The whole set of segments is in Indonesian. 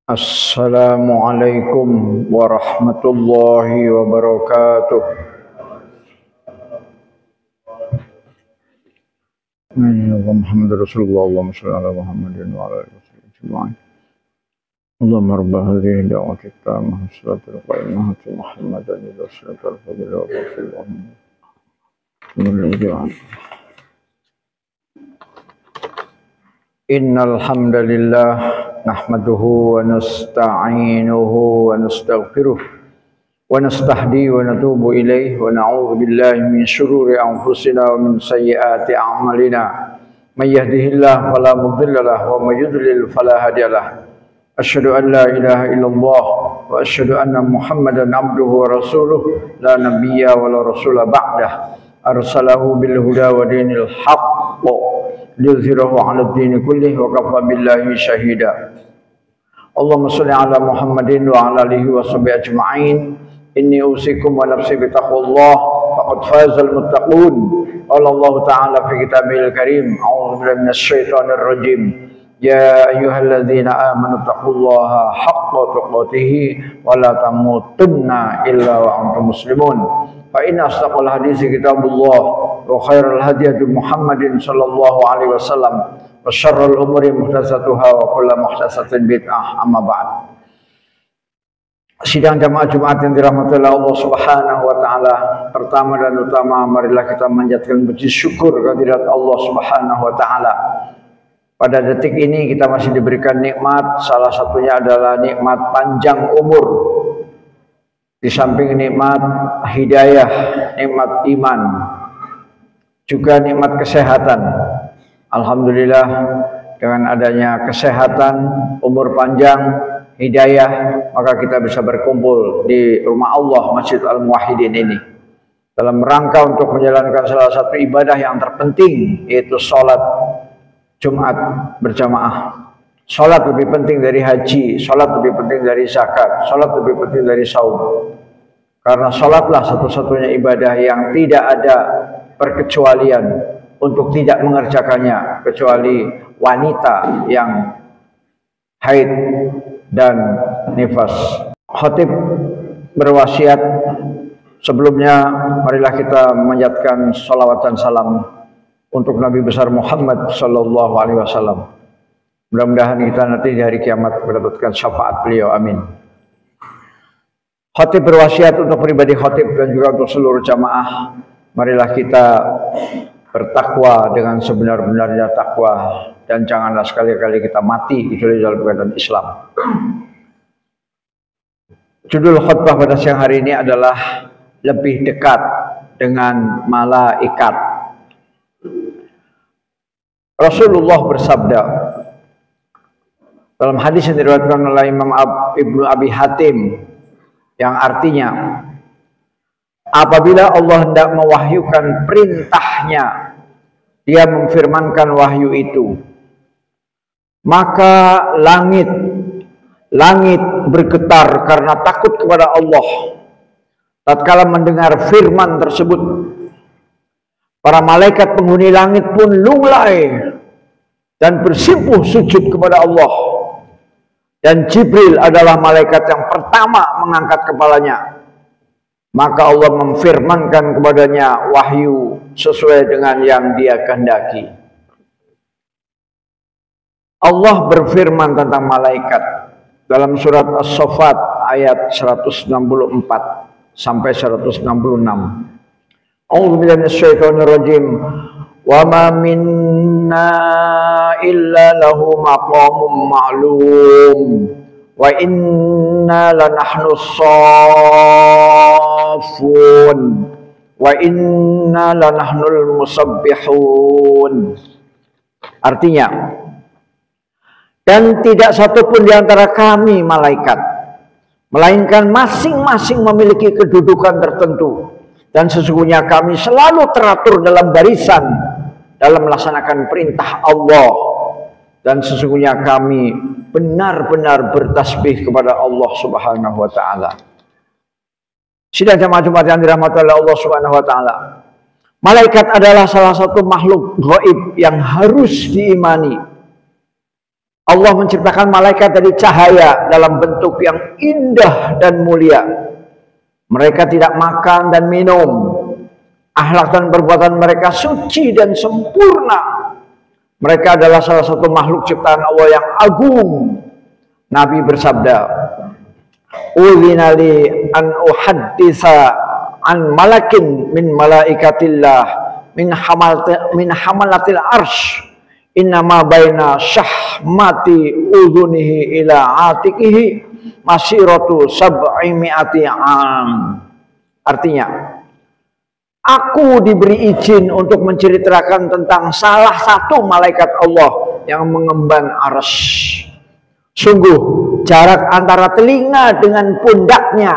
Assalamualaikum warahmatullahi wabarakatuh. Muhammad Rasulullah, Allahumma shalli ala Muhammadin wa ala alihi wasallam. Allahumma rabb hadhihi da'wati tammah salatul qaimah Muhammadan ila siratal fadil wa sallallahu. Innal hamdalillah nahmaduhu wa nasta'inuhu wa nastaghfiruh wa nastahdi wa natubu ilayhi wa na'udzu billahi min shururi anfusina wa min sayyiati a'malina. May yahdihillahu fala mudilla lahu wa may yudlil fala hadiyalah. Asyhadu an la ilaha illallah wa asyhadu anna Muhammadan abduhu wa rasuluh la nabiyya wa la rasula ba'dah. Arsalahu bil huda wa dinil haqq liyuzhirahu 'ala ad-din kullih wa kafa billahi syahida. Allahumma shalli 'ala Muhammadin wa 'ala alihi wa sahbihi ajma'in. Inni usikum wa nafsi bi taqwallah faqad fazal muttaqun. Qala Allah ta'ala fi kitabihil karim, a'udzu billahi minasy syaithanir rajim. Ya ayyuhalladzina amanu taqullaha haqqa tuqatih wa la tamutunna illa wa antum muslimun. Fa inna asdaqal hadits kitabullah wa khairal hadi Muhammadin sallallahu alaihi wasallam wa syarrul umuri muhdatsatuha wa kullu muhdatsatin bid'ah, amma ba'd. Sidang jamaah Jumat yang dirahmati Allah Subhanahu wa taala, pertama dan utama marilah kita manjatkan puji syukur kehadirat Allah Subhanahu wa taala. Pada detik ini kita masih diberikan nikmat, salah satunya adalah nikmat panjang umur. Di samping nikmat hidayah, nikmat iman, juga nikmat kesehatan. Alhamdulillah, dengan adanya kesehatan, umur panjang, hidayah, maka kita bisa berkumpul di rumah Allah, Masjid Al-Muwahhidin ini, dalam rangka untuk menjalankan salah satu ibadah yang terpenting, yaitu sholat Jumat berjamaah. Sholat lebih penting dari haji, sholat lebih penting dari zakat, sholat lebih penting dari saum. Karena sholatlah satu-satunya ibadah yang tidak ada perkecualian untuk tidak mengerjakannya, kecuali wanita yang haid dan nifas. Khatib berwasiat, sebelumnya marilah kita memanjatkan salawat dan salam untuk Nabi besar Muhammad sallallahu alaihi wasallam. Mudah-mudahan kita nanti di hari kiamat mendapatkan syafaat beliau, amin. Khatib berwasiat untuk pribadi khatib dan juga untuk seluruh jamaah, marilah kita bertakwa dengan sebenar-benarnya takwa, dan janganlah sekali-kali kita mati kecuali dalam keadaan Islam. Judul khutbah pada siang hari ini adalah lebih dekat dengan malaikat. Rasulullah bersabda dalam hadis yang diriwayatkan oleh Imam Ibnu Abi Hatim, yang artinya, apabila Allah hendak mewahyukan perintahnya, dia memfirmankan wahyu itu, maka langit bergetar karena takut kepada Allah tatkala mendengar firman tersebut. Para malaikat penghuni langit pun lunglai dan bersimpuh sujud kepada Allah. Dan Jibril adalah malaikat yang pertama mengangkat kepalanya. Maka Allah memfirmankan kepadanya wahyu sesuai dengan yang dia kehendaki. Allah berfirman tentang malaikat dalam surat As-Saffat ayat 164 sampai 166. A'udzu billahi minasyaitonir rajim. Wa ma minna illa lahu maqamun ma'lum wa inna lanahnu shaffun wa inna lanahnul musabbihun. Artinya, dan tidak satupun di antara kami malaikat, melainkan masing-masing memiliki kedudukan tertentu, dan sesungguhnya kami selalu teratur dalam barisan dalam melaksanakan perintah Allah, dan sesungguhnya kami benar-benar bertasbih kepada Allah Subhanahu wa taala. Sidang jamaah Jumat yang dirahmati oleh Allah Subhanahu wa taala, malaikat adalah salah satu makhluk gaib yang harus diimani. Allah menciptakan malaikat dari cahaya dalam bentuk yang indah dan mulia. Mereka tidak makan dan minum. Akhlak dan perbuatan mereka suci dan sempurna. Mereka adalah salah satu makhluk ciptaan Allah yang agung. Nabi bersabda, "Udzina li an uhadditsa an malakin min malaikatillah min hamalatil arsh. Innama baina syahmati udhunihi ila atikihi masiratu sab'imi'ati am." Artinya, aku diberi izin untuk menceritakan tentang salah satu malaikat Allah yang mengemban arsy. Sungguh jarak antara telinga dengan pundaknya,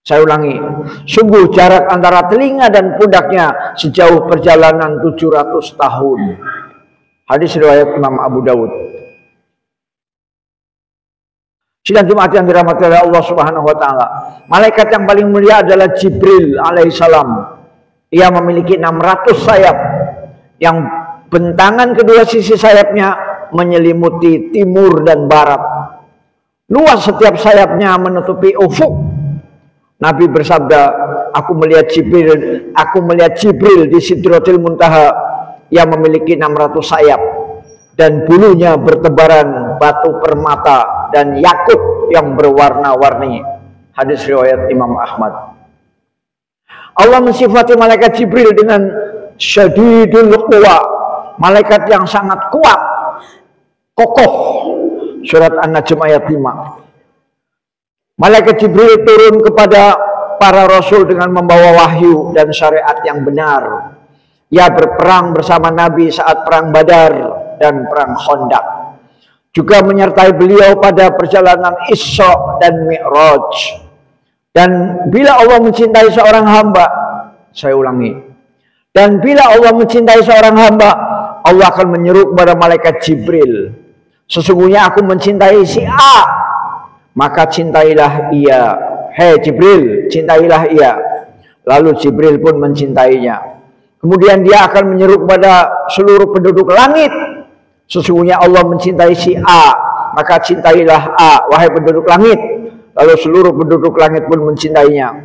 saya ulangi, sungguh jarak antara telinga dan pundaknya sejauh perjalanan 700 tahun. Hadis riwayat Imam Abu Dawud. Sidang Jumat yang dirahmati oleh Allah Subhanahu wa taala. Malaikat yang paling mulia adalah Jibril alaihissalam. Ia memiliki 600 sayap yang bentangan kedua sisi sayapnya menyelimuti timur dan barat. Luas setiap sayapnya menutupi ufuk. Nabi bersabda, aku melihat Jibril di Sidratil Muntaha. Ia memiliki 600 sayap dan bulunya bertebaran batu permata dan yakut yang berwarna-warni. Hadis riwayat Imam Ahmad. Allah mensifati malaikat Jibril dengan syadidul quwa, malaikat yang sangat kuat, kokoh. Surat An-Najm ayat 5. Malaikat Jibril turun kepada para rasul dengan membawa wahyu dan syariat yang benar. Ia berperang bersama Nabi saat perang Badar dan perang Khandaq. Juga menyertai beliau pada perjalanan Isra dan Mi'raj. Dan bila Allah mencintai seorang hamba, saya ulangi. Dan bila Allah mencintai seorang hamba, Allah akan menyeru kepada malaikat Jibril, sesungguhnya aku mencintai si A, maka cintailah ia. Hei Jibril, cintailah ia. Lalu Jibril pun mencintainya. Kemudian dia akan menyeru kepada seluruh penduduk langit, sesungguhnya Allah mencintai si A, maka cintailah A, wahai penduduk langit. Lalu seluruh penduduk langit pun mencintainya.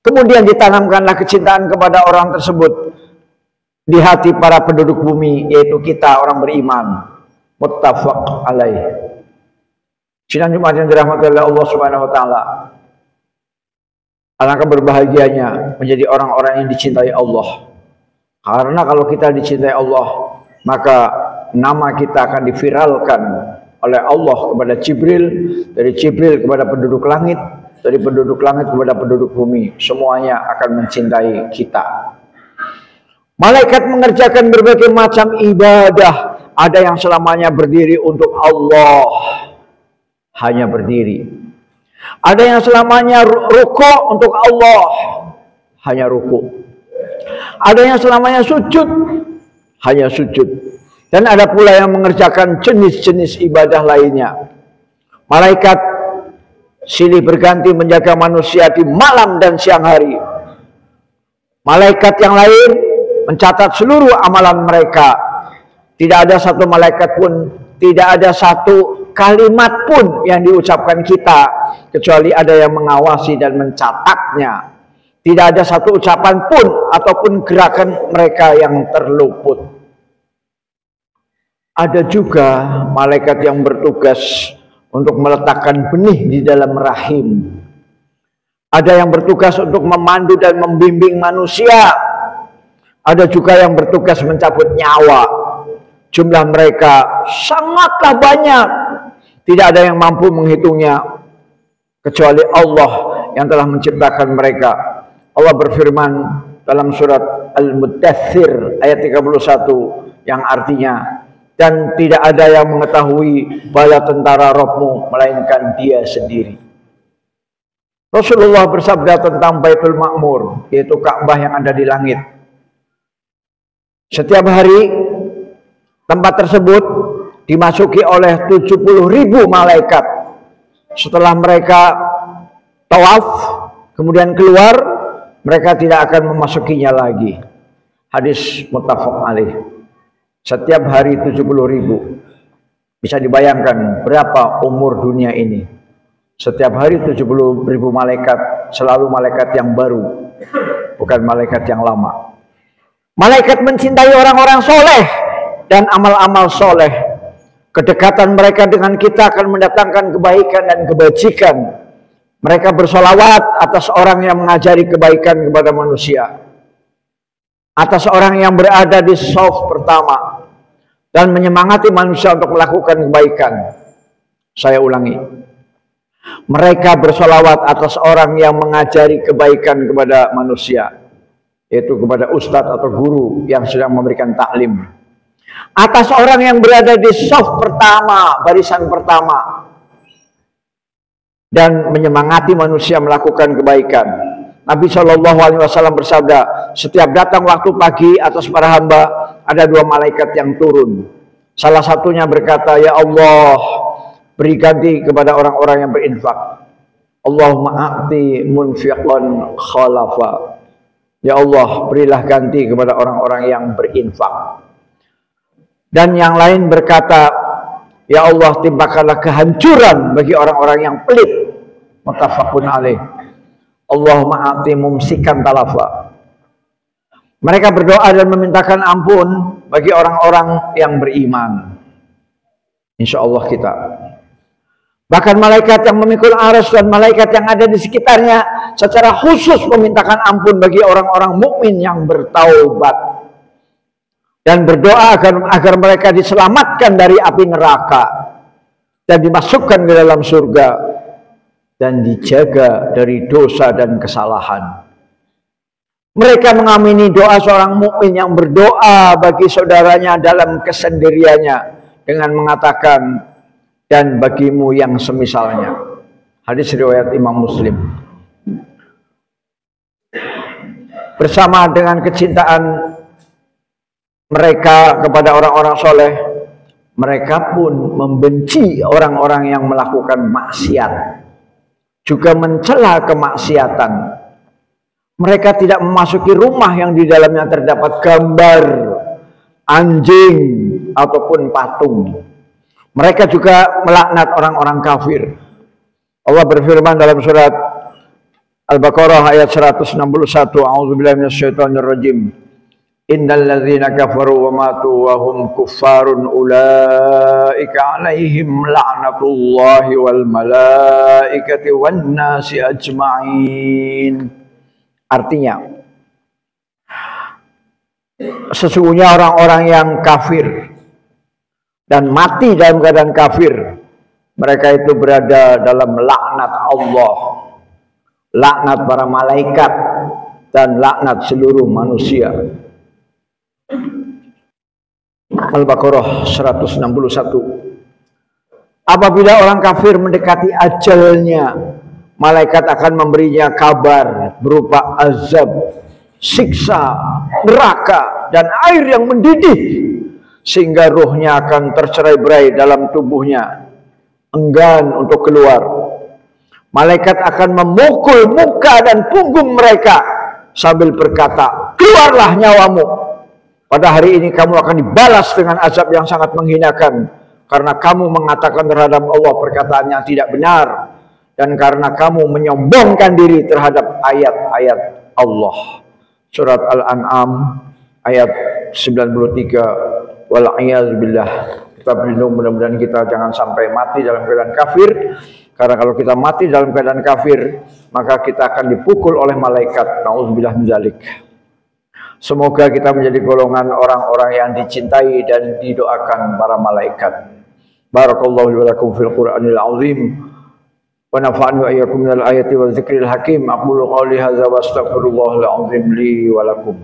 Kemudian ditanamkanlah kecintaan kepada orang tersebut di hati para penduduk bumi, yaitu kita orang beriman. Muttafaq alaih. Sidang Jumat yang dirahmati oleh Allah Subhanahu wa taala. Alangkah berbahagianya menjadi orang-orang yang dicintai Allah. Karena kalau kita dicintai Allah, maka nama kita akan diviralkan oleh Allah kepada Jibril, dari Jibril kepada penduduk langit, dari penduduk langit kepada penduduk bumi. Semuanya akan mencintai kita. Malaikat mengerjakan berbagai macam ibadah. Ada yang selamanya berdiri untuk Allah, hanya berdiri. Ada yang selamanya rukuk untuk Allah, hanya rukuk. Ada yang selamanya sujud, hanya sujud. Dan ada pula yang mengerjakan jenis-jenis ibadah lainnya. Malaikat silih berganti menjaga manusia di malam dan siang hari. Malaikat yang lain mencatat seluruh amalan mereka. Tidak ada satu malaikat pun, tidak ada satu kalimat pun yang diucapkan kita, kecuali ada yang mengawasi dan mencatatnya. Tidak ada satu ucapan pun ataupun gerakan mereka yang terluput. Ada juga malaikat yang bertugas untuk meletakkan benih di dalam rahim. Ada yang bertugas untuk memandu dan membimbing manusia. Ada juga yang bertugas mencabut nyawa. Jumlah mereka sangatlah banyak. Tidak ada yang mampu menghitungnya kecuali Allah yang telah menciptakan mereka. Allah berfirman dalam surat Al-Muddathir ayat 31 yang artinya, dan tidak ada yang mengetahui bala tentara Rabbmu melainkan dia sendiri. Rasulullah bersabda tentang Baitul Ma'mur, yaitu Ka'bah yang ada di langit. Setiap hari tempat tersebut dimasuki oleh 70.000 malaikat. Setelah mereka tawaf kemudian keluar, mereka tidak akan memasukinya lagi. Hadis muttafaq alaih. Setiap hari 70.000. Bisa dibayangkan berapa umur dunia ini. Setiap hari 70.000 malaikat, selalu malaikat yang baru, bukan malaikat yang lama. Malaikat mencintai orang-orang soleh dan amal-amal soleh. Kedekatan mereka dengan kita akan mendatangkan kebaikan dan kebajikan. Mereka bersolawat atas orang yang mengajari kebaikan kepada manusia, atas orang yang berada di shaf pertama dan menyemangati manusia untuk melakukan kebaikan. Saya ulangi, mereka bersolawat atas orang yang mengajari kebaikan kepada manusia, yaitu kepada ustadz atau guru yang sedang memberikan taklim, atas orang yang berada di shaf pertama, barisan pertama, dan menyemangati manusia melakukan kebaikan. Nabi SAW bersabda, setiap datang waktu pagi atas para hamba, ada 2 malaikat yang turun. Salah satunya berkata, ya Allah, beri ganti kepada orang-orang yang berinfak. Allahumma a'ti munfiqan khalafa. Ya Allah, berilah ganti kepada orang-orang yang berinfak. Dan yang lain berkata, ya Allah, timpakanlah kehancuran bagi orang-orang yang pelit. Muttafaqun alaih. Allahumma a'ti mumsikan talafa. Mereka berdoa dan memintakan ampun bagi orang-orang yang beriman. Insya Allah kita. Bahkan malaikat yang memikul arsy dan malaikat yang ada di sekitarnya secara khusus memintakan ampun bagi orang-orang mukmin yang bertaubat dan berdoa agar mereka diselamatkan dari api neraka dan dimasukkan ke dalam surga dan dijaga dari dosa dan kesalahan. Mereka mengamini doa seorang mukmin yang berdoa bagi saudaranya dalam kesendiriannya dengan mengatakan, dan bagimu yang semisalnya. Hadis riwayat Imam Muslim. Bersama dengan kecintaan mereka kepada orang-orang soleh, mereka pun membenci orang-orang yang melakukan maksiat, juga mencela kemaksiatan. Mereka tidak memasuki rumah yang di dalamnya terdapat gambar anjing ataupun patung. Mereka juga melaknat orang-orang kafir. Allah berfirman dalam surat Al-Baqarah ayat 161, A'udzubillahi minasyaitonirrajim. Innal ladzina kafaru wa matu wa hum kuffarun ulaika 'alaihim la'natullahi wal malaikati wan nasi ajma'in. Artinya, sesungguhnya orang-orang yang kafir dan mati dalam keadaan kafir, mereka itu berada dalam laknat Allah, laknat para malaikat, dan laknat seluruh manusia. Al-Baqarah 161. Apabila orang kafir mendekati ajalnya, malaikat akan memberinya kabar berupa azab, siksa, neraka, dan air yang mendidih, sehingga ruhnya akan tercerai-berai dalam tubuhnya, enggan untuk keluar. Malaikat akan memukul muka dan punggung mereka sambil berkata, keluarlah nyawamu. Pada hari ini kamu akan dibalas dengan azab yang sangat menghinakan, karena kamu mengatakan terhadap Allah perkataan yang tidak benar, dan karena kamu menyombongkan diri terhadap ayat-ayat Allah. Surat Al-An'am ayat 93. Wal'iyadzubillah. Kita berlindung, mudah-mudahan kita jangan sampai mati dalam keadaan kafir, karena kalau kita mati dalam keadaan kafir, maka kita akan dipukul oleh malaikat. Na'udzubillah min dzalik. Semoga kita menjadi golongan orang-orang yang dicintai dan didoakan para malaikat. Barakallahu li wa lakum fil Qur'anil azim. Wa nafa'ani wa iyyakum minal ayati wa dzikril hakim. Aqulu qouli hadza wa astaghfirullahal azim li wa lakum.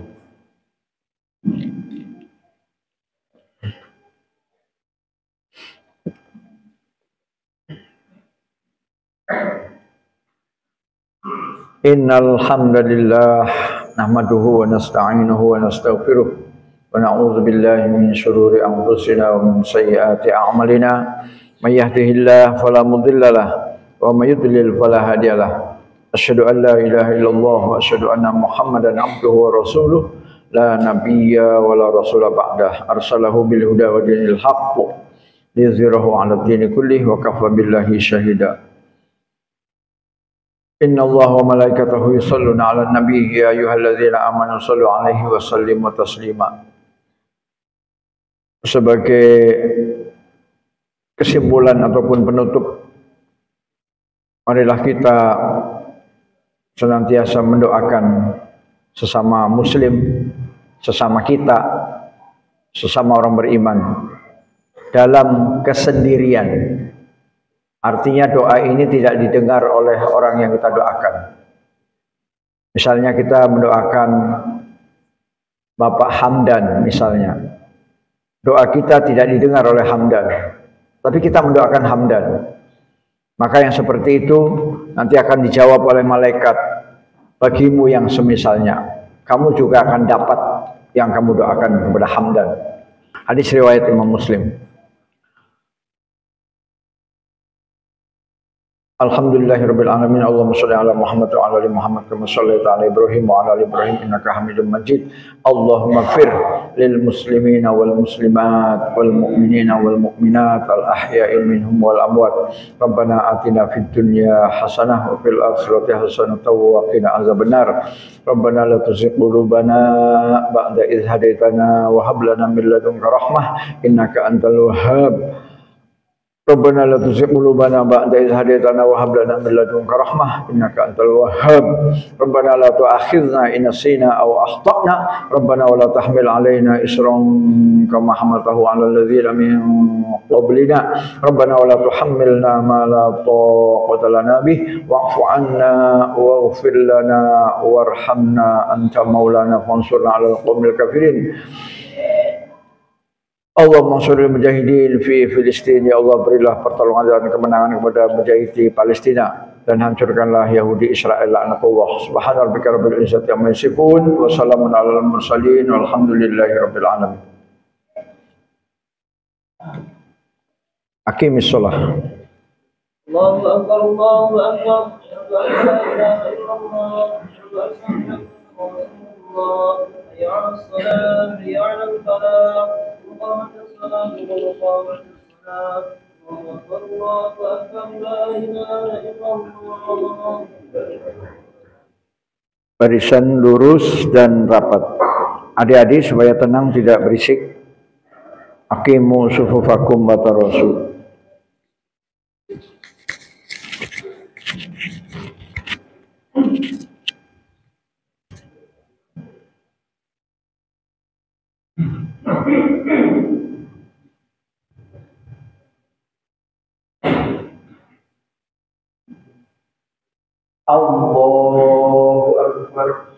Innal hamdalillah nahmaduhu wa nasta'inuhu wa nastaghfiruh wa na'udzu billahi min shururi anfusina wa min sayyiati a'malina. May yahdihillahu fala mudilla lahu wa may yudlil fala hadiya lahu. Asyhadu an la ilaha illallah wa asyhadu anna Muhammadan abduhu wa rasuluh la nabiyya wa la rasula ba'dah. Arsalahu bil huda wa dinil haqq liyuzhirahu 'ala ad-dini kullih wa kafa billahi syahida. Inna Allaha wa malaikatahu yusholluna 'alan nabi ya ayyuhalladzina amanu shallu 'alaihi wa sallimu taslima. Sebagai kesimpulan ataupun penutup, marilah kita senantiasa mendoakan sesama muslim, sesama kita, sesama orang beriman dalam kesendirian. Artinya doa ini tidak didengar oleh orang yang kita doakan. Misalnya kita mendoakan Bapak Hamdan misalnya. Doa kita tidak didengar oleh Hamdan, tapi kita mendoakan Hamdan. Maka yang seperti itu nanti akan dijawab oleh malaikat, bagimu yang semisalnya, kamu juga akan dapat yang kamu doakan kepada Hamdan. Hadis riwayat Imam Muslim. Alhamdulillahirabbil alamin. Allahumma shalli ala Muhammad wa ala ali Muhammad kama shallaita ala Ibrahim wa ala ali Ibrahim innaka Hamidum Majid. Allahumma ighfir lil muslimina wal muslimat wal mu'minina wal mu'minat al ahya'i minhum wal amwat. Rabbana atina fid dunya hasanah wa fil akhirati hasanah wa qina azabannar. Rabbana la tuzigh qulubana ba'da idh hadaitana wa hab lana min ladunka rahmah innaka antal wahhab. Rabbana la tuzigh qulubana ba'da idh hadaitana wa hab lana min ladunka rahmah innaka antal wahhab. Rabbana la tu'akhidhna in nasina aw akhtana. Rabbana wa la tahmil 'alaina isran kama hamaltahu 'alal ladzina min qablina. Rabbana wa la tuhammilna ma la taqata lana bih wa'fu 'anna waghfir lana warhamna anta maulana fansurna 'alal qaumil kafirin. Allahumma sholli mujahidin fi Filistin, ya Allah berilah pertolongan dan kemenangan kepada mujahid di Palestina dan hancurkanlah Yahudi Israel laknatullah. Subhana rabbika rabbil izzati amma yasifun wa salamun alal mursalin walhamdulillahi rabbil alamin. Aqimis shalah. Allahu akbar, Allahu akbar. La ilaha illallah, Allah ya salam ya al-falah. Barisan lurus dan rapat. Adik-adik supaya tenang, tidak berisik. Aqimu sufufakum wa tarasu. Allahu Akbar.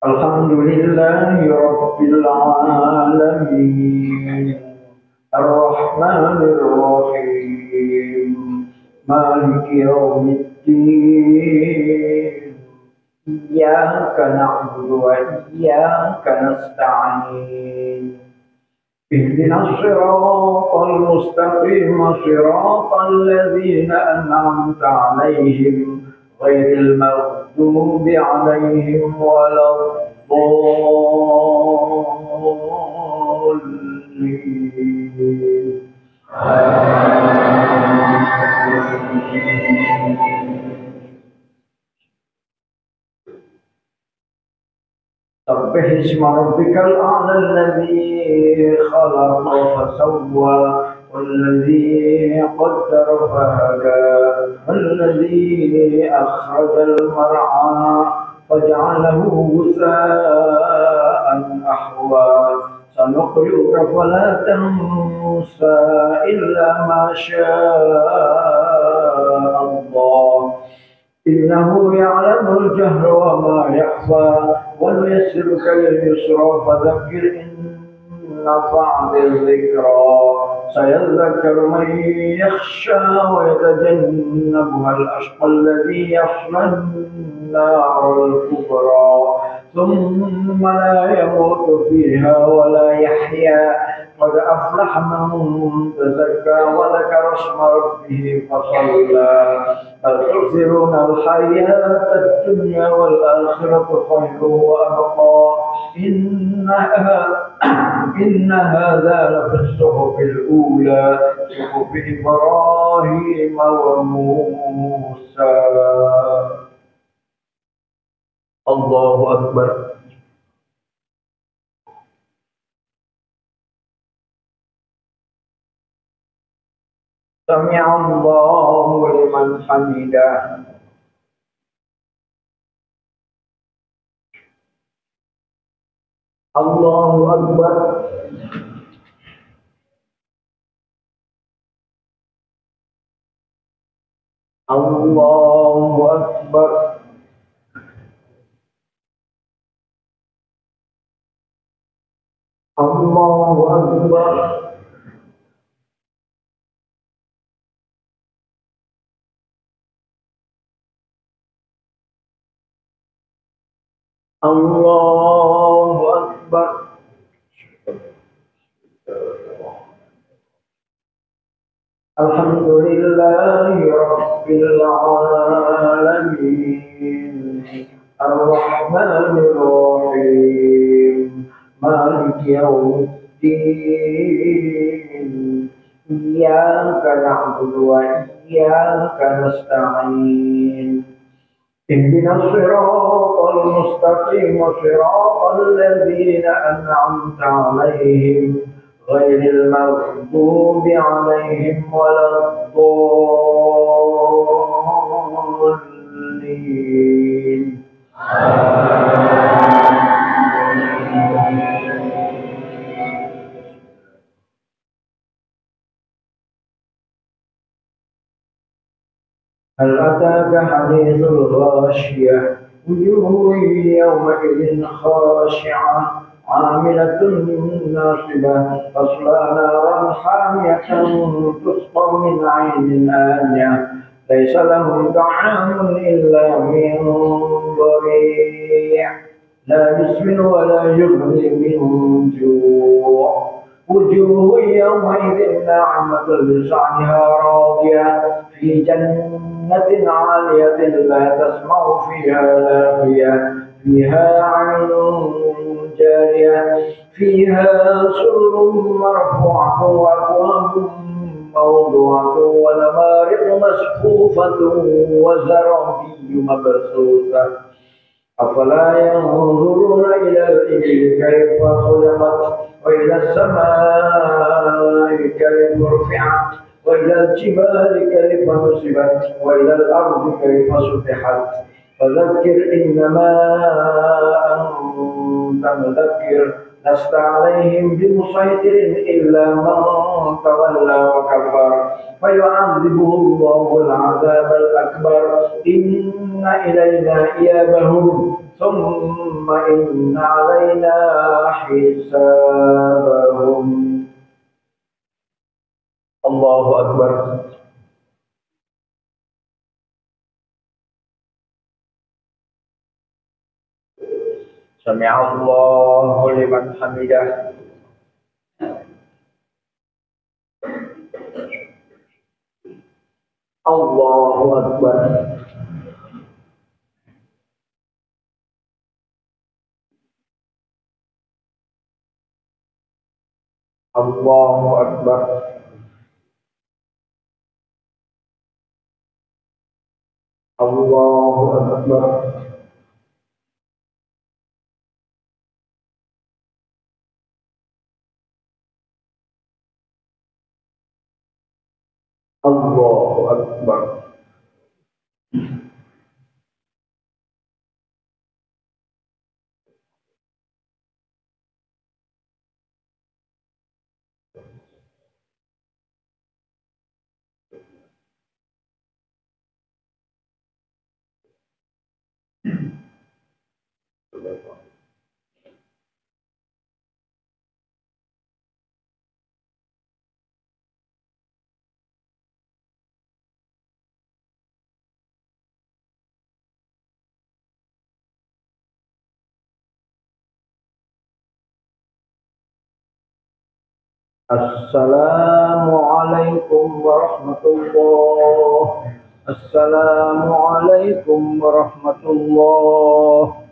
Alhamdulillahi Rabbil Alamin. الرحمن الرحيم مالك يوم الدين إياك نعبد وإياك نستعين اهدنا الصراط المستقيم صراط الذين أنعمت عليهم غير المغضوب عليهم ولا الضالين. سبح اسم ربك الأعلى الذي خلق فسوى والذي قدر فهدى والذي أخرج المرعى فجعله غثاء أحوى سنقرئك فلا تنسى إلا ما شاء الله إنه يعلم الجهر وما يخفى ونيسرك لليسرى فذكر إن نفعت الذكرى سيذكر من يخشى ويتجنبها الأشقى الذي يصلى النار الكبرى ثم لا يموت فيها ولا يحيا قد أفلح من تزكى وذكر اسم ربه فصلى بل تؤثرون الحياة الدنيا والآخرة خير وأبقى إن هذا لفي الصحف الأولى صحف إبراهيم وموسى. الله أكبر. سمع الله لمن حمده. الله أكبر. الله أكبر. الله أكبر. الله أكبر. الحمد لله رب العالمين الرحمن الرحيم مالك يوم الدين إياك نعبد وإياك نستعين اهدنا الصراط المستقيم صراط الذين أنعمت عليهم غير المغضوب عليهم ولا الضالين. هل أتاك حديث الغاشية وجوه يومئذ خاشعة عاملة ناصبة تصلى نارا حامية تسقى من عين آنية ليس لهم طعام إلا من ضريع لا يسمن ولا يغني من جوع وجوه يومئذ ناعمة لسعيها راضية في جنة عالية لا تسمع فيها لاغية فيها عين جارية فيها سرر مرفوعة وأكواب موضوعة ونمارق مصفوفة وزرابي مبثوثة أفلا ينظرون إلى الإبل كيف خلقت وإلى السماء كيف رفعت وإلى الجبال كيف نصبت وإلى الأرض كيف سطحت فذكر إنما أنت مذكر لست عليهم بمسيطر إلا من تولى وكفر فيعذبه الله العذاب الأكبر إن إلينا إيابهم ثم إن علينا حسابهم. الله أكبر. سمع الله لمن حمده. الله أكبر. الله أكبر. الله أكبر. الله أكبر. Assalamualaikum warahmatullahi. Assalamualaikum warahmatullahi